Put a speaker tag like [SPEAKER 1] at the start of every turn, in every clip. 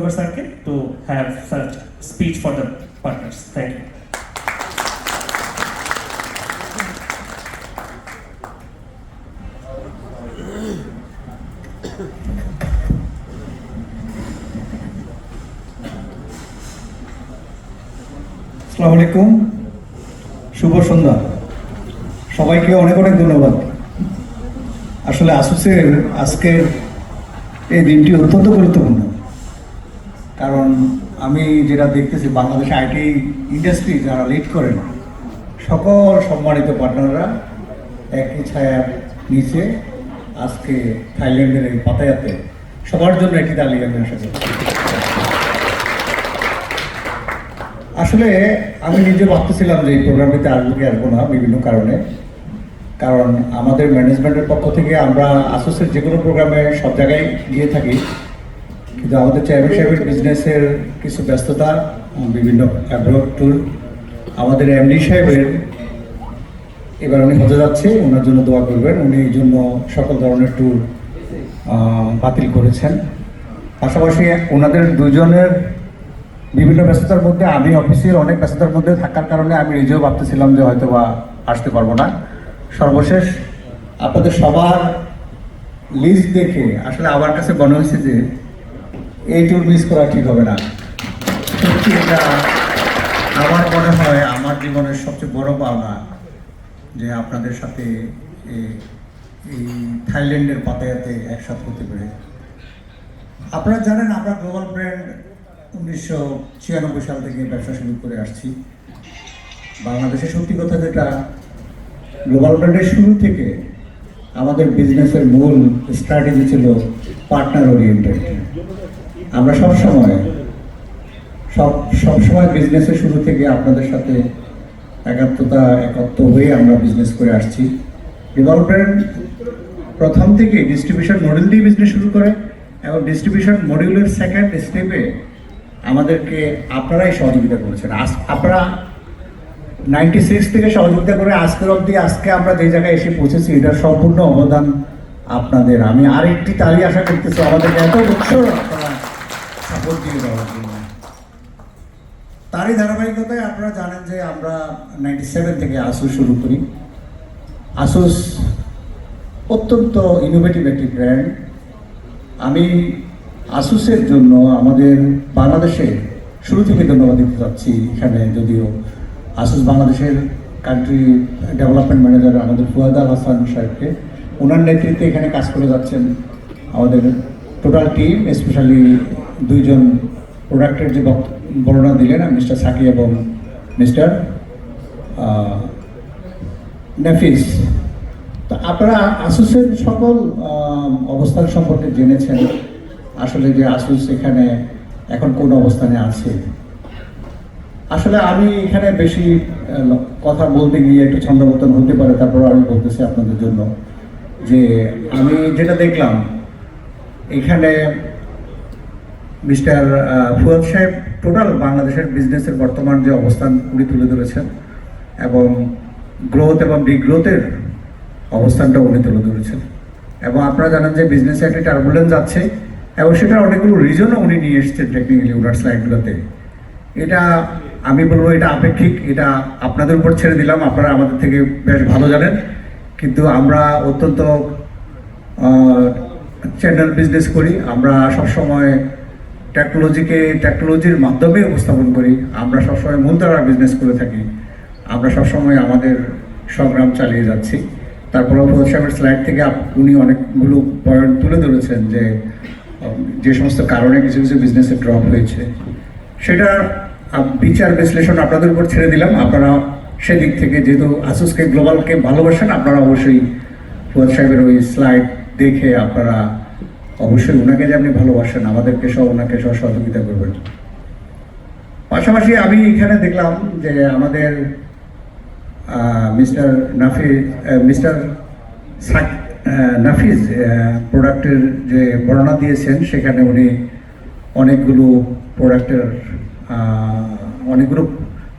[SPEAKER 1] Mustafa Sarke to have such speech for the partners. Thank you.
[SPEAKER 2] আসসালামু আলাইকুম, শুভ সন্ধ্যা। সবাইকে অনেক অনেক ধন্যবাদ। আসলে আসুসের আজকের এই দিনটি অত্যন্ত গুরুত্বপূর্ণ, কারণ আমি যেটা দেখতেছি বাংলাদেশে আইটি ইন্ডাস্ট্রি যারা লিড করেন সকল সম্মানিত পার্টনাররা একই ছায়ার নিচে আজকে থাইল্যান্ডের এই পাতায়াতে সবার জন্য একটি তালিকা আমি আশা করি। আসলে আমি নিজে ভাবতেছিলাম যে এই প্রোগ্রামটিতে আসবো কি আসবো না, বিভিন্ন কারণে। কারণ আমাদের ম্যানেজমেন্টের পক্ষ থেকে আমরা আসুসের যে কোনো প্রোগ্রামে সব জায়গায় গিয়ে থাকি, কিন্তু আমাদের চেয়ারম্যান সাহেবের বিজনেসের কিছু ব্যস্ততা, বিভিন্ন অ্যাব্রড ট্যুর, আমাদের এমডি সাহেবের এবার উনি হতে যাচ্ছে, ওনার জন্য দোয়া করবেন। উনি এই জন্য সকল ধরনের ট্যুর বাতিল করেছেন। পাশাপাশি ওনাদের দুজনের বিভিন্ন ব্যস্ততার মধ্যে, আমি অফিসের অনেক ব্যস্ততার মধ্যে থাকার কারণে আমি নিজেও ভাবতেছিলাম যে হয়তো বা আসতে পারবো না। সর্বশেষ আপনাদের সবার লিস্ট দেখে আসলে আমার কাছে মনে হয়েছে যে এই ট্যুর মিস করা ঠিক হবে না। সত্যি এটা আমার মনে হয় আমার জীবনের সবচেয়ে বড় পাওনা যে আপনাদের সাথে এই থাইল্যান্ডের পাতায়াতে একসাথে হতে পেরে। আপনারা জানেন আমরা গ্লোবাল ব্র্যান্ড 1996 সাল থেকে ব্যবসা শুরু করে আসছি। বাংলাদেশে সত্যি কথা যেটা, গ্লোবাল ব্র্যান্ডের শুরু থেকে আমাদের বিজনেসের মূল স্ট্র্যাটেজি ছিল পার্টনার ওরিয়েন্টেড। আমরা সবসময় বিজনেসের শুরু থেকে আপনাদের সাথে একাত্ম হয়ে আমরা বিজনেস করে আসছি। গ্লোবাল ব্র্যান্ড প্রথম থেকে ডিস্ট্রিবিউশন মডেল দিয়ে বিজনেস শুরু করে এবং ডিস্ট্রিবিউশন মডিউলের সেকেন্ড স্টেপে আমাদেরকে আপনারাই সহযোগিতা করেছেন। আপনারা 96 থেকে সহযোগিতা করে আজকের অবধি আজকে আমরা যে জায়গায় এসে পৌঁছেছি, এটার সম্পূর্ণ অবদান আপনাদের। আমি আরেকটি তালি আশা করতেছি আমাদেরকে এত বছর আপনারা সাপোর্ট দিয়ে দেওয়ার জন্য। তারই ধারাবাহিকতায় আপনারা জানেন যে আমরা 97 থেকে আসুস শুরু করি। আসুস অত্যন্ত ইনোভেটিভ একটি ব্র্যান্ড। আমি আসুসের জন্য আমাদের বাংলাদেশে শুরু থেকে ধন্যবাদ দিতে চাচ্ছি। এখানে যদিও আসুস বাংলাদেশের কান্ট্রি ডেভেলপমেন্ট ম্যানেজার আমাদের ফুয়াদ আল হাসান সাহেবকে, ওনার নেতৃত্বে এখানে কাজ করে যাচ্ছেন আমাদের টোটাল টিম, স্পেশালি দুইজন প্রোডাক্টের যে বর্ণনা দিলেন, মিস্টার সাকি এবং মিস্টার নাফিস। তো আপনারা আসুসের সকল অবস্থান সম্পর্কে জেনেছেন, আসলে যে আসুস এখানে এখন কোন অবস্থানে আছে। আসলে আমি এখানে বেশি কথা বলতে গিয়ে একটু ছন্দপতন হতে পারে, তারপর আমি বলতেছি আপনাদের জন্য যে আমি যেটা দেখলাম এখানে মিস্টার ফুয়াদ সাহেব টোটাল বাংলাদেশের বিজনেসের বর্তমান যে অবস্থান উনি তুলে ধরেছেন এবং গ্রোথ এবং ডিগ্রোথের অবস্থানটা উনি তুলে ধরেছেন। এবং আপনারা জানেন যে বিজনেসে একটা টার্বুলেন্স আছে এবং সেটার অনেকগুলো রিজনও উনি নিয়ে এসেছেন টেকনিক্যালি ওনার স্লাইডগুলোতে। এটা আমি বলবো এটা আপেক্ষিক, এটা আপনাদের উপর ছেড়ে দিলাম, আপনারা আমাদের থেকে বেশ ভালো জানেন। কিন্তু আমরা অত্যন্ত চ্যানেল বিজনেস করি, আমরা সবসময় টেকনোলজির মাধ্যমে উপস্থাপন করি, আমরা সবসময় মূলধারার বিজনেস করে থাকি, আমরা সবসময় আমাদের সংগ্রাম চালিয়ে যাচ্ছি। তারপরে ফুয়াদ সাহেবের স্লাইড থেকে উনি অনেকগুলো পয়েন্ট তুলে ধরেছেন যে সমস্ত কারণে কিছু কিছু বিজনেসে ড্রপ হয়েছে, সেটার বিচার বিশ্লেষণ আপনাদের উপর ছেড়ে দিলাম। আপনারা সেদিক থেকে যেহেতু আসুসকে গ্লোবালকে ভালোবাসেন, আপনারা অবশ্যই ফুয়াদ সাহেবের ওই স্লাইড দেখে আপনারা অবশ্যই ওনাকে যে আপনি ভালোবাসেন, আমাদেরকে সহ ওনাকে সহ সহযোগিতা করবেন। পাশাপাশি আমি এখানে দেখলাম যে আমাদের মিস্টার নাফিজ প্রোডাক্টের যে বর্ণনা দিয়েছেন, সেখানে উনি অনেকগুলো প্রোডাক্টের অনেকগুলো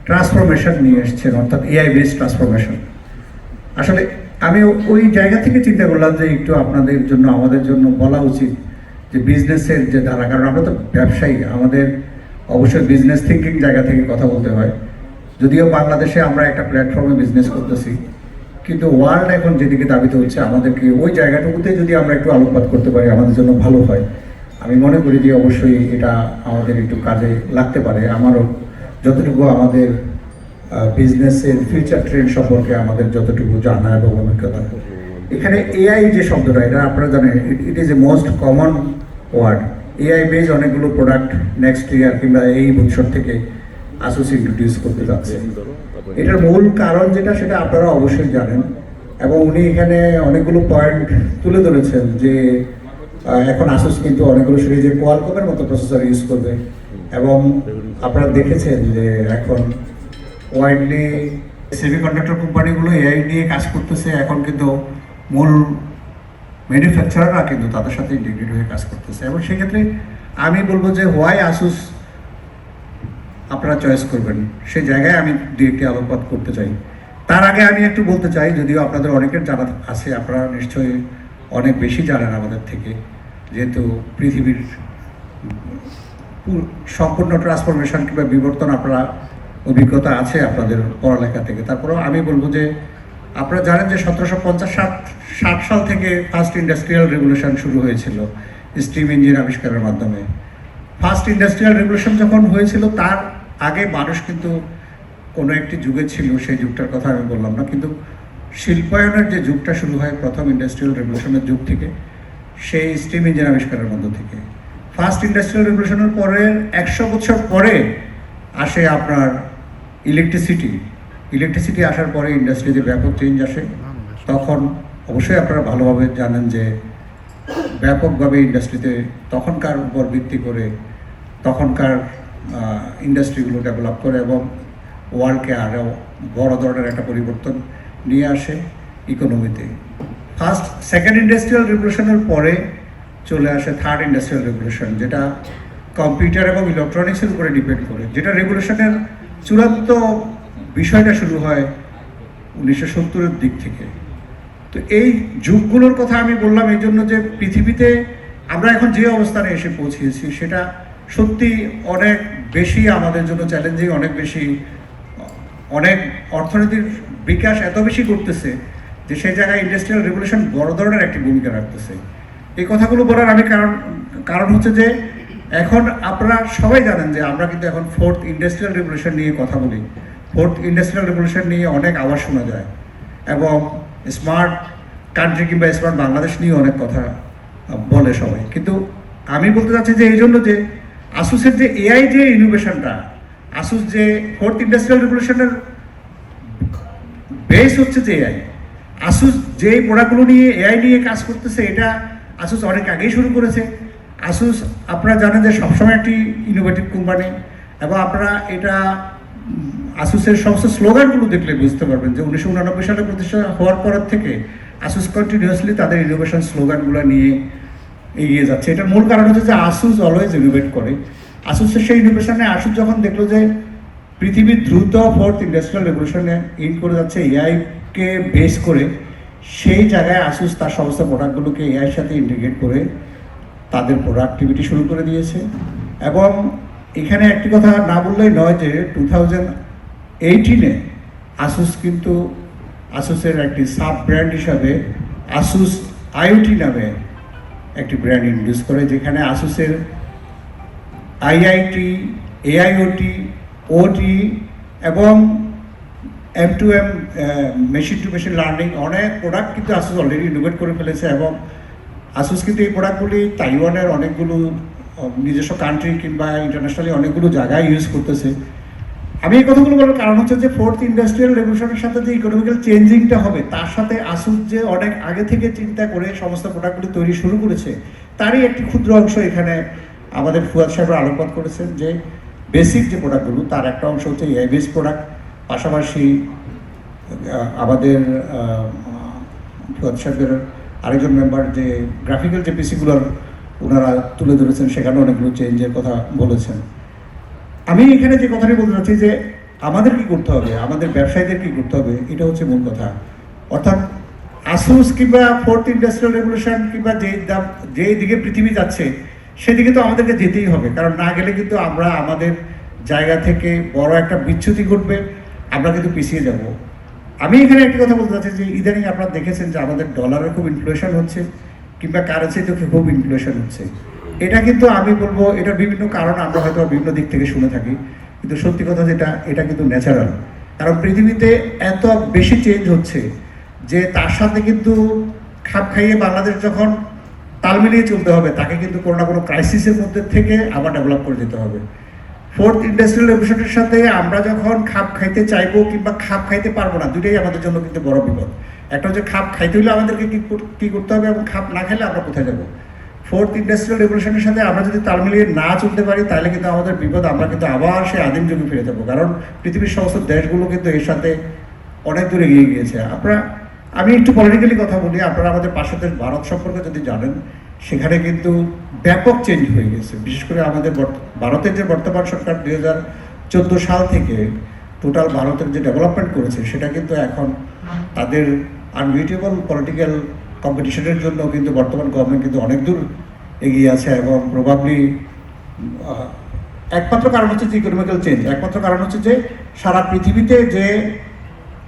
[SPEAKER 2] ট্রান্সফরমেশন নিয়ে এসেছেন, অর্থাৎ এআই বেসড ট্রান্সফরমেশন। আসলে আমি ওই জায়গা থেকে চিন্তা করলাম যে একটু আপনাদের জন্য আমাদের জন্য বলা উচিত যে বিজনেসের যে ধারা, কারণ আমরা তো ব্যবসায়ী, আমাদের অবশ্যই বিজনেস থিঙ্কিং জায়গা থেকে কথা বলতে হয়। যদিও বাংলাদেশে আমরা একটা প্ল্যাটফর্মে বিজনেস করতেছি, কিন্তু ওয়ার্ল্ড এখন যেদিকে দাবিত হচ্ছে, আমাদেরকে ওই জায়গাটুকুতে যদি আমরা একটু আলোকপাত করতে পারি আমাদের জন্য ভালো হয়। আমি মনে করি যে অবশ্যই এটা আমাদের একটু কাজে লাগতে পারে। আমারও যতটুকু আমাদের বিজনেসের ফিউচার ট্রেন্ড সম্পর্কে আমাদের যতটুকু জানা এবং অভিজ্ঞতা, এখানে এআই যে শব্দটা, এটা আপনারা জানেন, it is a most common word. AI base অনেকগুলো প্রোডাক্ট নেক্সট ইয়ার কিংবা এই বছর থেকে আসুস ইন্ট্রোডিউস করতে যাচ্ছে। এটার মূল কারণ যেটা, সেটা আপনারা অবশ্যই জানেন, এবং উনি এখানে অনেকগুলো পয়েন্ট তুলে ধরেছেন যে এখন আসুস কিন্তু অনেকগুলো সিরিজে কোয়ালকমের মতো প্রসেসর ইউজ করবে, এবং আপনারা দেখেছেন যে এখন ওয়াইডলি সেমিকন্ডাক্টর কোম্পানিগুলো এআই নিয়ে কাজ করতেছে। এখন কিন্তু মূল ম্যানুফ্যাকচারাররা কিন্তু তাদের সাথে ইন্টিগ্রেট হয়ে কাজ করতেছে, এবং সেক্ষেত্রে আমি বলবো যে হোয়াই আসুস আপনারা চয়েস করবেন, সেই জায়গায় আমি দু একটি আলোকপাত করতে চাই। তার আগে আমি একটু বলতে চাই, যদিও আপনাদের অনেকের জানা আছে, আপনারা নিশ্চয়ই অনেক বেশি জানেন আমাদের থেকে, যেহেতু পৃথিবীর সম্পূর্ণ ট্রান্সফরমেশন কিংবা বিবর্তন আপনারা অভিজ্ঞতা আছে আপনাদের পড়ালেখা থেকে। তারপরেও আমি বলবো যে আপনারা জানেন যে 1750-60 সাল থেকে ফার্স্ট ইন্ডাস্ট্রিয়াল রেভলিউশন শুরু হয়েছিল স্টিম ইঞ্জিন আবিষ্কারের মাধ্যমে। ফার্স্ট ইন্ডাস্ট্রিয়াল রেভলিউশন যখন হয়েছিল, তার আগে মানুষ কিন্তু কোনো একটি যুগে ছিল, সেই যুগটার কথা আমি বললাম না, কিন্তু শিল্পায়নের যে যুগটা শুরু হয় প্রথম ইন্ডাস্ট্রিয়াল রেভলিউশনের যুগ থেকে, সেই স্টিম ইঞ্জিন আবিষ্কারের মধ্য থেকে। ফার্স্ট ইন্ডাস্ট্রিয়াল রেভলিউশনের পরের 100 বছর পরে আসে আপনার ইলেকট্রিসিটি আসার পরে ইন্ডাস্ট্রিতে ব্যাপক চেঞ্জ আসে। তখন অবশ্যই আপনারা ভালোভাবে জানেন যে ব্যাপকভাবে ইন্ডাস্ট্রিতে তখনকার উপর ভিত্তি করে তখনকার ইন্ডাস্ট্রিগুলো ডেভেলপ করে এবং ওয়ার্ল্ডকে আরও বড় ধরনের একটা পরিবর্তন নিয়ে আসে ইকোনমিতে। সেকেন্ড ইন্ডাস্ট্রিয়াল রেভলিউশনের পরে চলে আসে থার্ড ইন্ডাস্ট্রিয়াল রেভলিউশন, যেটা কম্পিউটার এবং ইলেকট্রনিক্সের উপরে ডিপেন্ড করে, যেটা রেভলিউশনের চূড়ান্ত বিষয়টা শুরু হয় 1970-এর দিক থেকে। তো এই যুগগুলোর কথা আমি বললাম এই জন্য যে পৃথিবীতে আমরা এখন যে অবস্থানে এসে পৌঁছিয়েছি, সেটা সত্যি অনেক বেশি আমাদের জন্য চ্যালেঞ্জিং, অনেক অর্থনীতির বিকাশ এত বেশি করতেছে যে সেই জায়গায় ইন্ডাস্ট্রিয়াল রেভলিউশন বড় ধরনের একটি ভূমিকা রাখতেছে। এই কথাগুলো বলার আমি কারণ হচ্ছে যে এখন আপনারা সবাই জানেন যে আমরা কিন্তু এখন ফোর্থ ইন্ডাস্ট্রিয়াল রেভলিউশন নিয়ে কথা বলি। ফোর্থ ইন্ডাস্ট্রিয়াল রেভলিউশন নিয়ে অনেক আওয়াজ শোনা যায়, এবং স্মার্ট কান্ট্রি কিংবা স্মার্ট বাংলাদেশ নিয়ে অনেক কথা বলে সবাই। কিন্তু আমি বলতে চাচ্ছি যে এই জন্য যে আসুসের যে এআই যে ইনোভেশনটা, আসুস যে ফোর্থ ইন্ডাস্ট্রিয়াল রেভলিউশনের বেস হচ্ছে যে এআই। আসুস যে প্রোডাক্টগুলো নিয়ে এআই নিয়ে কাজ করতেছে, এটা আসুস অনেক আগেই শুরু করেছে। আসুস আপনারা জানেন যে সবসময় একটি ইনোভেটিভ কোম্পানি, এবং আপনারা এটা আসুসের সমস্ত স্লোগানগুলো দেখলে বুঝতে পারবেন যে 1989 সালে প্রতিষ্ঠা হওয়ার পর থেকে আসুস কন্টিনিউয়াসলি তাদের ইনোভেশন স্লোগানগুলো নিয়ে এগিয়ে যাচ্ছে। এটার মূল কারণ হচ্ছে যে আসুস অলওয়েজ ইনোভেট করে। আসুসের সেই ইনোভেশনে আসুস যখন দেখলো যে পৃথিবীর দ্রুত ফোর্থ ইন্ডাস্ট্রিয়াল রেভলিউশনে ইন করে যাচ্ছে এআইকে বেস করে, সেই জায়গায় আসুস তার সমস্ত প্রোডাক্টগুলোকে এআইয়ের সাথে ইন্টিগ্রেট করে তাদের প্রোডাক্টিভিটি শুরু করে দিয়েছে। এবং এখানে একটি কথা না বললেই নয় যে 2018-এ আসুস কিন্তু আসুসের একটি সাব ব্র্যান্ড হিসাবে আসুস আইওটি নামে একটি ব্র্যান্ড ইন্ট্রোডিউস করে, যেখানে আসুসের আইআইটি, এআইওটি, ওটি এবং M2M machine to machine learning অনেক প্রোডাক্ট কিন্তু আসুস অলরেডি ইনোভেট করে ফেলেছে। এবং আসুস কিন্তু এই প্রোডাক্টগুলি তাইওয়ানের অনেকগুলো নিজস্ব কান্ট্রি কিংবা ইন্টারন্যাশনালি অনেকগুলো জায়গায় ইউজ করতেছে। আমি এই কথাগুলো বলার কারণ হচ্ছে যে ফোর্থ ইন্ডাস্ট্রিয়াল রেভলিউশনের সাথে যে ইকোনমিক্যাল চেঞ্জিংটা হবে, তার সাথে আসুস যে অনেক আগে থেকে চিন্তা করে সমস্ত প্রোডাক্টগুলি তৈরি শুরু করেছে, তারই একটি ক্ষুদ্র অংশ এখানে আমাদের ফুয়াদ সাহেবরা আলোকপাত করেছেন। যে বেসিক যে প্রোডাক্টগুলো, তার একটা অংশ হচ্ছে এআই বেস প্রোডাক্ট। পাশাপাশি আমাদের ফুয়াদ সাহেবের আরেকজন মেম্বার যে গ্রাফিক্যাল যে পিসিগুলোর ওনারা তুলে ধরেছেন, সেখানে অনেকগুলো চেঞ্জের কথা বলেছেন। আমি এখানে যে কথাটি বলতে চাচ্ছি যে আমাদের কি করতে হবে, আমাদের ব্যবসায়ীদের কি করতে হবে, এটা হচ্ছে মূল কথা। অর্থাৎ আসুস কিংবা ফোর্থ ইন্ডাস্ট্রিয়াল রেভলিউশন কিংবা যে দিকে পৃথিবী যাচ্ছে সেদিকে তো আমাদেরকে যেতেই হবে, কারণ না গেলে কিন্তু আমরা আমাদের জায়গা থেকে বড় একটা বিচ্যুতি ঘটবে, আমরা কিন্তু পিছিয়ে যাব। আমি এখানে একটা কথা বলতে চাচ্ছি যে ইদানিং আপনারা দেখেছেন যে আমাদের ডলারের খুব ইনফ্লেশন হচ্ছে কিংবা কারেন্সিতে খুব ইনফ্লেশন হচ্ছে। এটা কিন্তু আমি বলবো এটা বিভিন্ন কারণ আমরা হয়তো বিভিন্ন দিক থেকে শুনে থাকি, কিন্তু সত্যি কথা যেটা এটা কিন্তু ন্যাচারাল। কারণ পৃথিবীতে এত বেশি চেঞ্জ হচ্ছে যে তার সাথে কিন্তু খাপ খাইয়ে বাংলাদেশ যখন তাল মিলিয়ে চলতে হবে, তাকে কিন্তু কোনো না কোনো ক্রাইসিসের মধ্যে থেকে আবার ডেভেলপ করে যেতে হবে। ফোর্থ ইন্ডাস্ট্রিয়াল রেভলিউশনের সাথে আমরা যখন খাপ খাইতে চাইবো কিংবা খাপ খাইতে পারবো না, দুটোই আমাদের জন্য কিন্তু বড় বিপদ। একটা হচ্ছে খাপ খাইতে হলে আমাদেরকে কী করতে হবে এবং খাপ না খেলে আমরা কোথায় যাবো। ফোর্থ ইন্ডাস্ট্রিয়াল রেভলিউশনের সাথে আমরা যদি তাল মিলিয়ে না চলতে পারি তাহলে কিন্তু আমাদের বিপদ, আমরা কিন্তু আবার সেই আদিম যুগে ফিরে যাবো। কারণ পৃথিবীর সমস্ত দেশগুলো কিন্তু এর সাথে অনেক দূরে এগিয়ে গিয়েছে। আমি একটু পলিটিক্যালি কথা বলি, আপনারা আমাদের পাশের দেশ ভারত সম্পর্কে যদি জানেন, সেখানে কিন্তু ব্যাপক চেঞ্জ হয়ে গেছে। বিশেষ করে আমাদের ভারতের যে বর্তমান সরকার 2014 সাল থেকে টোটাল ভারতের যে ডেভেলপমেন্ট করেছে সেটা কিন্তু এখন তাদের আনবিউটেবল পলিটিক্যাল কম্পিটিশনের জন্য কিন্তু বর্তমান গভর্নমেন্ট কিন্তু অনেক দূর এগিয়ে আছে। এবং প্রবাবলি একমাত্র কারণ হচ্ছে যে ইকোনমিক্যাল চেঞ্জ, একমাত্র কারণ হচ্ছে যে সারা পৃথিবীতে যে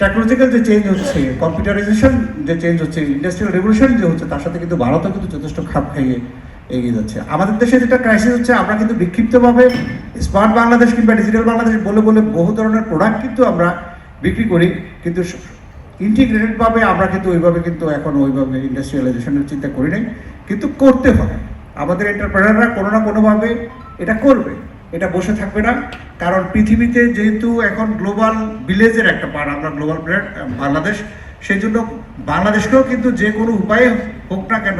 [SPEAKER 2] টেকনোলজিক্যাল যে চেঞ্জ হচ্ছে, কম্পিউটারাইজেশন যে চেঞ্জ হচ্ছে, ইন্ডাস্ট্রিয়াল রেভলিউশন যে হচ্ছে, তার সাথে কিন্তু ভারতও কিন্তু যথেষ্ট খাপ খাইয়ে এগিয়ে যাচ্ছে। আমাদের দেশে যেটা ক্রাইসিস হচ্ছে, আমরা কিন্তু বিক্ষিপ্তভাবে স্মার্ট বাংলাদেশ কিংবা ডিজিটাল বাংলাদেশ বলে বলে বহু ধরনের প্রোডাক্ট কিন্তু আমরা বিক্রি করি, কিন্তু ইন্টিগ্রেটেডভাবে আমরা কিন্তু ওইভাবে কিন্তু এখন ওইভাবে ইন্ডাস্ট্রিয়ালাইজেশনের চিন্তা করি নাই, কিন্তু করতে হবে। আমাদের এন্টারপ্রেনাররা কোনো না কোনোভাবে এটা করবে, এটা বসে থাকবে না। কারণ পৃথিবীতে যেহেতু এখন গ্লোবাল ভিলেজের একটা পার্ট, আমরা গ্লোবাল বাংলাদেশ, সেই জন্য বাংলাদেশকেও কিন্তু যে কোনো উপায়ে হোক না কেন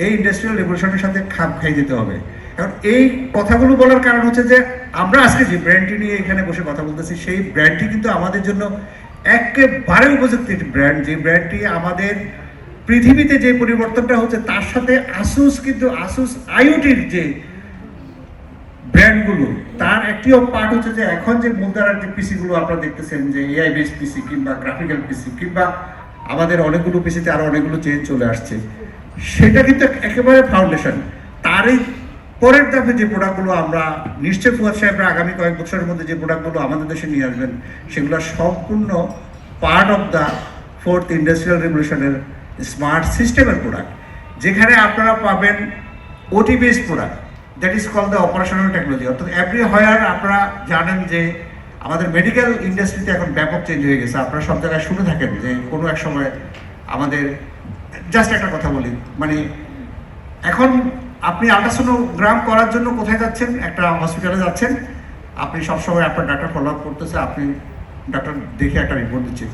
[SPEAKER 2] এই ইন্ডাস্ট্রিয়াল রেভলিউশনের সাথে খাপ খাইয়ে যেতে হবে। কারণ এই কথাগুলো বলার কারণ হচ্ছে যে আমরা আজকে যে ব্র্যান্ডটি নিয়ে এখানে বসে কথা বলতেছি, সেই ব্র্যান্ডটি কিন্তু আমাদের জন্য একেবারে উপযুক্ত একটি ব্র্যান্ড, যে ব্র্যান্ডটি আমাদের পৃথিবীতে যে পরিবর্তনটা হচ্ছে তার সাথে আসুস কিন্তু আসুস আইওটির যে ব্র্যান্ডগুলো, তার একটিও পার্ট হচ্ছে যে এখন যে মূলধারার যে পিসিগুলো আপনারা দেখতেছেন, যে এআই বেস পিসি কিংবা গ্রাফিক্যাল পিসি কিংবা আমাদের অনেকগুলো পিসিতে আরও অনেকগুলো চেঞ্জ চলে আসছে, সেটা কিন্তু একেবারে ফাউন্ডেশন। তারই পরের ধাপে যে প্রোডাক্টগুলো আমরা নিশ্চয় ফুয়াদ সাহেবরা আগামী কয়েক বছরের মধ্যে যে প্রোডাক্টগুলো আমাদের দেশে নিয়ে আসবেন, সেগুলো সম্পূর্ণ part of the fourth industrial রেভলিউশনের স্মার্ট সিস্টেমের প্রোডাক্ট, যেখানে আপনারা পাবেন OT base product, that is call the operational technology. অর্থাৎ এভরি হোয়ার আপনারা জানেন যে আমাদের মেডিকেল ইন্ডাস্ট্রিতে এখন ব্যাপক চেঞ্জ হয়ে গেছে। আপনারা সব জায়গায় শুনে থাকেন যে কোনো এক সময় আমাদের, জাস্ট একটা কথা বলি, মানে এখন আপনি আল্ট্রাসোনোগ্রাম করার জন্য কোথায় যাচ্ছেন? একটা হসপিটালে যাচ্ছেন, আপনি সবসময় আপনার ডাক্তার ফলো আপ করতেছে, আপনি ডাক্তার দেখে একটা রিপোর্ট দিচ্ছে।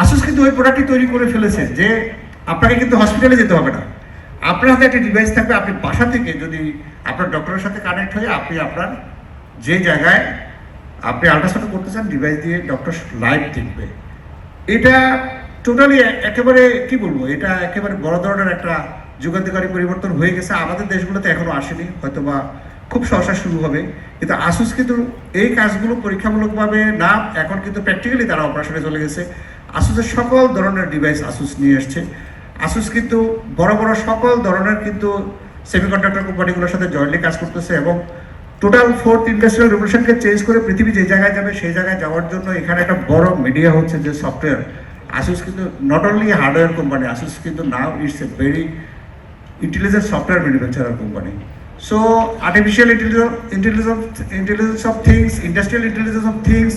[SPEAKER 2] আসুস কিন্তু ওই প্রোডাক্টটি তৈরি করে ফেলেছে যে আপনাকে কিন্তু হসপিটালে যেতে হবে না, আপনার হাতে একটা ডিভাইস থাকবে, আপনি বাসা থেকে যদি আপনার ডক্টরের সাথে কানেক্ট হয়ে আপনি আপনার যে জায়গায় আপনি আল্ট্রাসাউন্ড করতে চান, ডিভাইস দিয়ে ডক্টর লাইভ দেখবে। এটা টোটালি একেবারে কি বলবো, এটা একেবারে বড় ধরনের একটা যুগান্তকারী পরিবর্তন হয়ে গেছে। আমাদের দেশগুলোতে এখনো আসেনি, হয়তো বা খুব সহসা শুরু হবে, কিন্তু আসুস কিন্তু এই কাজগুলো পরীক্ষামূলকভাবে না, এখন কিন্তু প্র্যাকটিক্যালি তারা অপারেশনে চলে গেছে। আসুসের সকল ধরনের ডিভাইস আসুস নিয়ে এসছে। আসুস কিন্তু বড় বড় সকল ধরনের কিন্তু সেমিকন্ডাক্টর কোম্পানিগুলোর সাথে জয়েন্টলি কাজ করতেছে এবং টোটাল ফোর্থ ইন্ডাস্ট্রিয়াল রেভলিউশনকে চেঞ্জ করে পৃথিবী যে জায়গায় যাবে সেই জায়গায় যাওয়ার জন্য এখানে একটা বড় মিডিয়া হচ্ছে যে সফটওয়্যার। আসুস কিন্তু not only hardware company, Asus কিন্তু now it's a very intelligent software manufacturer company. So artificial intelligence of things, industrial intelligence of things,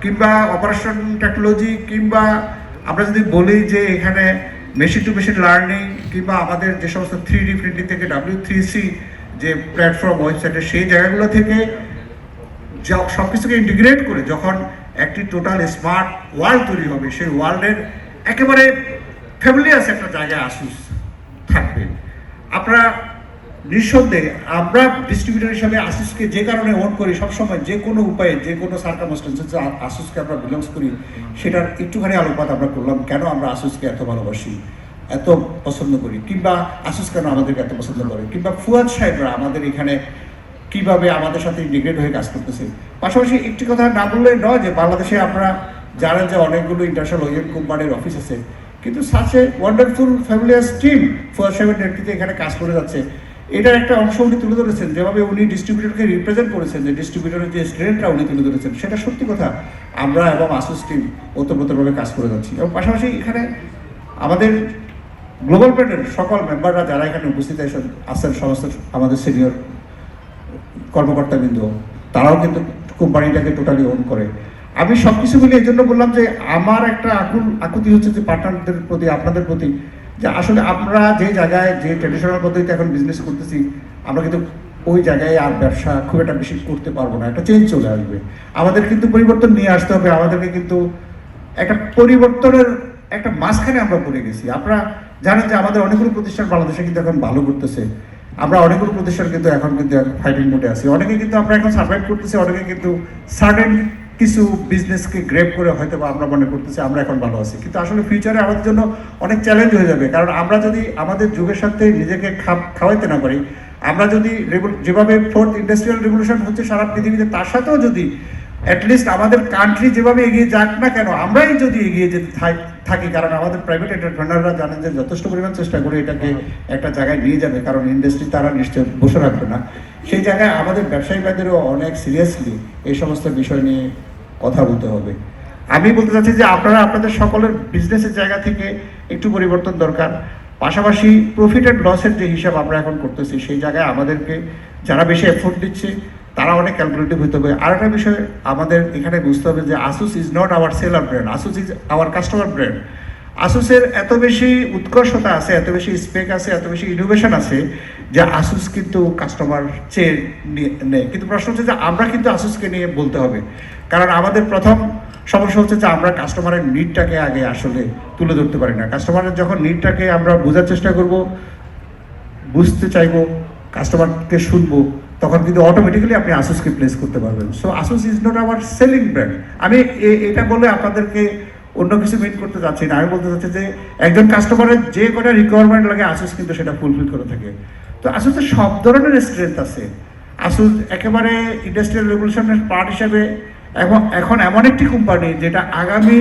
[SPEAKER 2] কিংবা অপারেশন টেকনোলজি, কিংবা আমরা যদি বলি যে এখানে মেশিন টু মেশিন লার্নিং, কিংবা আমাদের যে সমস্ত 3D প্রিন্টিং থেকে W3C যে প্ল্যাটফর্ম ওয়েবসাইটে, সেই জায়গাগুলো থেকে সব কিছুকে ইন্টিগ্রেট করে যখন একটি টোটাল স্মার্ট ওয়ার্ল্ড তৈরি হবে, সেই ওয়ার্ল্ডের একেবারে ফ্যামিলিয়াস একটা জায়গায় আসুস থাকবে। আপনারা নিঃসন্দেহে, আমরা ডিস্ট্রিবিউটর হিসাবে আসুসকে যে কারণে ওন করি, সবসময় যে কোনো উপায়ে যে কোনো সার্কামস্টেন্সে আসুসকে আমরা বিলংস করি, সেটার একটুখানি আলোকপাত আমরা করলাম। কেন আমরা আসুসকে এত ভালোবাসি, এত পছন্দ করি, কিংবা আসুস কেন আমাদেরকে এত পছন্দ করে, কিংবা ফুয়াদ সাহেবরা আমাদের এখানে কিভাবে আমাদের সাথে ইন্টিগ্রেট হয়ে কাজ করতেছে। পাশাপাশি একটি কথা না বললে নয় যে বাংলাদেশে আমরা
[SPEAKER 3] জানেন যে অনেকগুলো ইন্টারন্যাশনাল ওইএম কোম্পানির অফিস আছে, কিন্তু সাচ এ ওয়ান্ডারফুল ফ্যামিলিয়াস টিম 4780 এখানে কাজ করে যাচ্ছে। এটার একটা অংশ উনি তুলে ধরেছেন, যেভাবে উনি ডিস্ট্রিবিউটরকে রিপ্রেজেন্ট করেছেন, যে ডিস্ট্রিবিউটরের যে স্ট্রেংথটা উনি তুলে ধরেছেন, সেটা সত্যি কথা। আমরা এবং আসুস টিম ওতপ্রোতভাবে কাজ করে যাচ্ছি, এবং পাশাপাশি এখানে আমাদের গ্লোবাল ব্র্যান্ডের সকল মেম্বাররা যারা এখানে উপস্থিত আছেন, সমস্ত আমাদের সিনিয়র কর্মকর্তাবৃন্দ, তারাও কিন্তু কোম্পানিটাকে টোটালি ওন করে। আমি সব কিছু মিলে এই জন্য বললাম যে আমার একটা আকুতি হচ্ছে যে পার্টনারদের প্রতি, আপনাদের প্রতি, যে আসলে আমরা যে জায়গায় যে ট্রেডিশনাল পদ্ধতিতে এখন বিজনেস করতেছি, আমরা কিন্তু ওই জায়গায় আর ব্যবসা খুব একটা বেশি করতে পারবো না। একটা চেঞ্জ চলে আসবে, আমাদের কিন্তু পরিবর্তন নিয়ে আসতে হবে। আমাদেরকে কিন্তু একটা পরিবর্তনের একটা মাঝখানে আমরা পড়ে গেছি। আপনারা জানেন যে আমাদের অনেকগুলো প্রতিষ্ঠান বাংলাদেশে কিন্তু এখন ভালো করতেছে, আমরা অনেকগুলো প্রতিষ্ঠান কিন্তু এখন ফাইটিং মোডে আছি। অনেকে কিন্তু আমরা এখন সার্ভাইভ করতেছি, অনেকে কিন্তু সার্টেন কিছু বিজনেসকে গ্রেপ করে হয়তো বা আমরা মনে করতেছি আমরা এখন ভালো আছি, কিন্তু আসলে ফিউচারে আমাদের জন্য অনেক চ্যালেঞ্জ হয়ে যাবে। কারণ আমরা যদি আমাদের যুগের সাথে নিজেকে খাওয়াইতে না পারি, আমরা যদি যেভাবে ফোর্থ ইন্ডাস্ট্রিয়াল রেভলিউশন হচ্ছে সারা পৃথিবীতে, তার সাথেও যদি অ্যাটলিস্ট আমাদের কান্ট্রি যেভাবে এগিয়ে যাক না কেন, আমরাই যদি এগিয়ে যেতে থাকি, কারণ আমাদের প্রাইভেট এন্টারপ্রেনাররা জানেন যে যথেষ্ট পরিমাণ চেষ্টা করে এটাকে একটা জায়গায় নিয়ে যাবে, কারণ ইন্ডাস্ট্রি তারা নিশ্চয় বসে রাখবে না। সেই জায়গায় আমাদের ব্যবসায়ীবাদেরও অনেক সিরিয়াসলি এই সমস্ত বিষয় নিয়ে কথা বলতে হবে। আমি বলতে চাচ্ছি যে আপনারা আপনাদের সকলের বিজনেসের জায়গা থেকে একটু পরিবর্তন দরকার। পাশাপাশি প্রফিট অ্যান্ড লসের যে হিসাব আমরা এখন করতেছি, সেই জায়গায় আমাদেরকে যারা বেশি এফোর্ট দিচ্ছে তারা অনেক ক্যালকুলেটিভ হতে হবে। আর একটা বিষয় আমাদের এখানে বুঝতে হবে যে Asus is not our seller brand, Asus is our customer brand. আসুসের এত বেশি উৎকর্ষতা আছে, এত বেশি স্পেক আছে, এত বেশি ইনোভেশন আছে, যে আসুস কিন্তু কাস্টমার চেয়ে নেয়। কিন্তু প্রশ্ন হচ্ছে যে আমরা কিন্তু আসুসকে নিয়ে বলতে হবে, কারণ আমাদের প্রথম সমস্যা হচ্ছে যে আমরা কাস্টমারের নিডটাকে আগে আসলে তুলে ধরতে পারি না। কাস্টমারের যখন নিডটাকে আমরা বোঝার চেষ্টা করব, বুঝতে চাইবো, কাস্টমারকে শুনবো, তখন কিন্তু অটোমেটিক্যালি আপনি আসুসকে প্লেস করতে পারবেন। So Asus is not hour selling brand. আমি এটা বলে আপনাদেরকে অন্য কিছু মিট করতে যাচ্ছি না, আমি বলতে চাচ্ছি যে একজন কাস্টমারের যে কটা রিকোয়ারমেন্ট লাগে আসুস কিন্তু সেটা ফুলফিল করে থাকে। তো আসুসের সব ধরনের স্ট্রেংথ আছে। আসুস একেবারে ইন্ডাস্ট্রিয়াল রেভলিউশনের পার্ট হিসেবে এখন এমন একটি কোম্পানি যেটা আগামী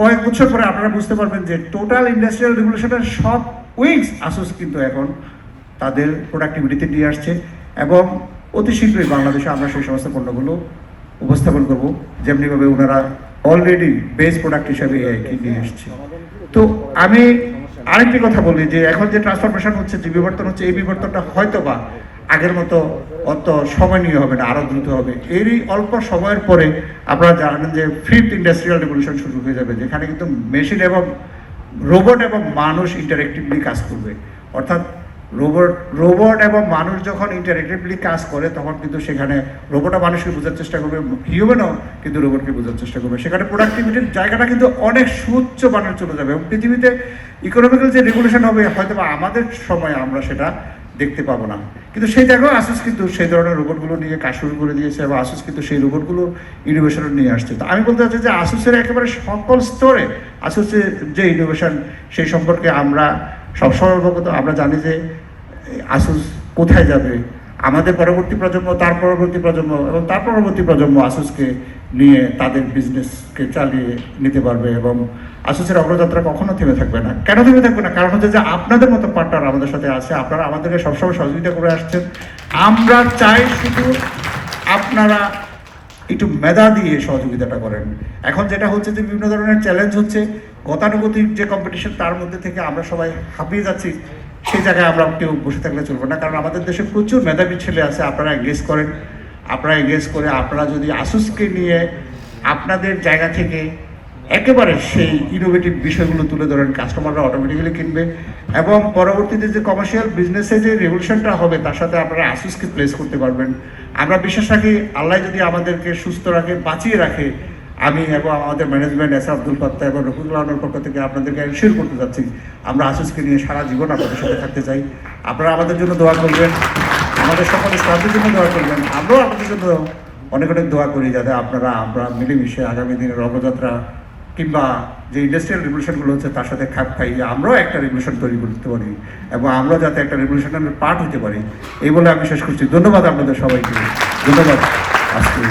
[SPEAKER 3] কয়েক বছর পরে আপনারা বুঝতে পারবেন যে টোটাল ইন্ডাস্ট্রিয়াল রেভলিউশনের সব উইংস আসুস কিন্তু এখন তাদের প্রোডাক্টিভিটিতে নিয়ে আসছে, এবং অতি শীঘ্রই বাংলাদেশে আমরা সেই সমস্ত পণ্যগুলো উপস্থাপন করব, যেমনিভাবে ওনারা অলরেডি বেস প্রোডাক্ট হিসাবে এআইকে নিয়ে এসছে। তো আমি আরেকটি কথা বলি যে এখন যে ট্রান্সফরমেশন হচ্ছে, যে বিবর্তন হচ্ছে, এই বিবর্তনটা হয়তো বা আগের মতো অত সময় নিয়ে হবে না, আরও দ্রুত হবে। এরই অল্প সময়ের পরে আপনারা জানেন যে ফিফথ ইন্ডাস্ট্রিয়াল রেভলিউশন শুরু হয়ে যাবে, যেখানে কিন্তু মেশিন এবং রোবট এবং মানুষ ইন্টারেক্টিভলি কাজ করবে। অর্থাৎ রোবট এবং মানুষ যখন ইন্টারেক্টিভলি কাজ করে, তখন কিন্তু সেখানে রোবটও মানুষকে বোঝার চেষ্টা করবে, হিউম্যানও কিন্তু রোবটকে বোঝার চেষ্টা করবে। সেখানে প্রোডাক্টিভিটির জায়গাটা কিন্তু অনেক সুউচ্চ মানের চলে যাবে, এবং পৃথিবীতে ইকোনমিক্যাল যে রেগুলেশন হবে হয়তো বা আমাদের সময় আমরা সেটা দেখতে পাবো না। কিন্তু সেই জায়গায় আসুস কিন্তু সেই ধরনের রোবটগুলো নিয়ে কাজ শুরু করে দিয়েছে, এবং আসুস কিন্তু সেই রোবটগুলো ইনোভেশন নিয়ে আসছে। তো আমি বলতে চাচ্ছি যে আসুসের একেবারে সকল স্তরে আসুসের যে ইনোভেশন, সেই সম্পর্কে আমরা সবসময় অবগত। আমরা জানি যে আসুস কোথায় যাবে, আমাদের পরবর্তী প্রজন্ম, তার পরবর্তী প্রজন্ম এবং তার পরবর্তী প্রজন্ম আসুসকে নিয়ে তাদের বিজনেসকে চালিয়ে নিতে পারবে, এবং আসুসের অগ্রযাত্রা কখনো থেমে থাকবে না। কেন থেমে থাকবে না? কারণ হচ্ছে যে আপনাদের মতো পার্টনার আমাদের সাথে আছে, আপনারা আমাদেরকে সবসময় সহযোগিতা করে আসছেন। আমরা চাই শুধু আপনারা একটু মেধা দিয়ে সহযোগিতাটা করেন। এখন যেটা হচ্ছে যে বিভিন্ন ধরনের চ্যালেঞ্জ হচ্ছে, গতানুগতিক যে কম্পিটিশন, তার মধ্যে থেকে আমরা সবাই হাঁপিয়ে যাচ্ছি। সেই জায়গায় আমরা কেউ বসে থাকলে চলবে না, কারণ আমাদের দেশে প্রচুর মেধাবী ছেলে আছে। আপনারা এঙ্গেজ করেন, আপনারা এঙ্গেজ করে আপনারা যদি আসুসকে নিয়ে আপনাদের জায়গা থেকে একেবারে সেই ইনোভেটিভ বিষয়গুলো তুলে ধরেন, কাস্টমাররা অটোমেটিক্যালি কিনবে, এবং পরবর্তীতে যে কমার্শিয়াল বিজনেসে যে রেভলিউশনটা হবে, তার সাথে আপনারা আসুসকে প্লেস করতে পারবেন। আমরা বিশ্বাস রাখি আল্লাহ যদি আমাদেরকে সুস্থ রাখে, বাঁচিয়ে রাখে, আমি এবং আমাদের ম্যানেজমেন্ট এস আব্দুল ফাত্তাহ এবং রফিকুল আলমের পক্ষ থেকে আপনাদেরকে এনশিওর করতে যাচ্ছি আমরা আসুসকে নিয়ে সারা জীবন আপনাদের সাথে থাকতে চাই। আপনারা আমাদের জন্য দোয়া করবেন, আমাদের সকল স্টাফদের জন্য দোয়া করবেন, আমরাও আপনাদের জন্য অনেক অনেক দোয়া করি, যাতে আমরা মিলেমিশে আগামী দিনের অগ্রযাত্রা কিংবা যে ইন্ডাস্ট্রিয়াল রেভলিউশনগুলো হচ্ছে তার সাথে খাপ খাইয়ে আমরাও একটা রেভলিউশন তৈরি করতে পারি, এবং আমরা যাতে একটা রেভলিউশনের পার্ট হতে পারি, এই বলে আমি শেষ করছি। ধন্যবাদ আপনাদের সবাইকে, ধন্যবাদ আজকে।